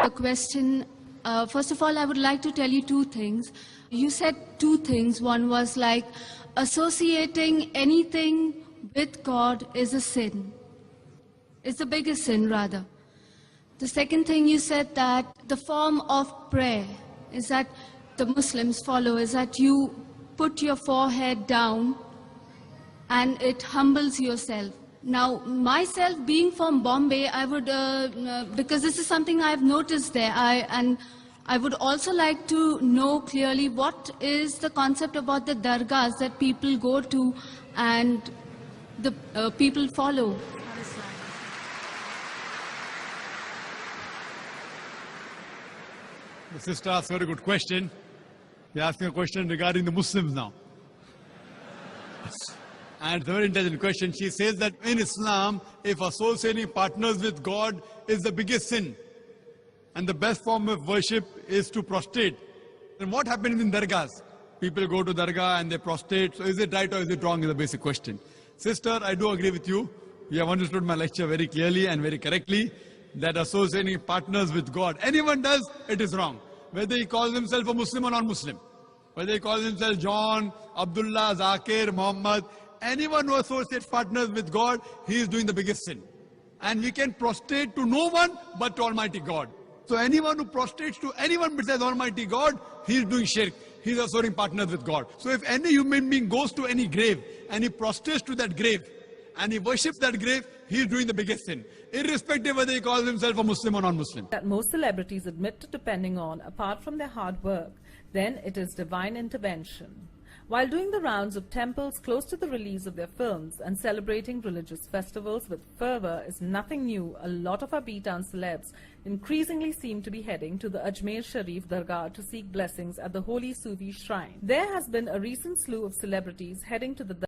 A question. First of all, I would like to tell you two things. You said two things. One was like associating anything with God is a sin. It's the biggest sin, rather. The second thing you said, that the form of prayer is that the Muslims follow, is that you put your forehead down and it humbles yourself. Now, myself being from Bombay, I would, because this is something I've noticed there, and I would also like to know clearly what is the concept about the dargahs that people go to and the people follow. The sister asked a very good question. You're asking a question regarding the Muslims now. And it's a very intelligent question. She says that in Islam, if associating partners with God is the biggest sin, and the best form of worship is to prostrate, then what happens in dargahs? People go to dargah and they prostrate. So is it right or is it wrong is the basic question. Sister, I do agree with you. You have understood my lecture very clearly and very correctly, that associating partners with God, anyone does, it is wrong. Whether he calls himself a Muslim or non-Muslim, whether he calls himself John, Abdullah, Zakir, Muhammad, anyone who associates partners with God, he is doing the biggest sin. And we can prostrate to no one but to Almighty God. So anyone who prostrates to anyone besides Almighty God, he is doing shirk. He is associating partners with God. So if any human being goes to any grave and he prostrates to that grave and he worships that grave, he is doing the biggest sin, irrespective whether he calls himself a Muslim or non-Muslim. That most celebrities admit to depending on, apart from their hard work, then it is divine intervention. While doing the rounds of temples close to the release of their films and celebrating religious festivals with fervor is nothing new, a lot of our B-Town celebs increasingly seem to be heading to the Ajmer Sharif Dargah to seek blessings at the holy Sufi shrine. There has been a recent slew of celebrities heading to the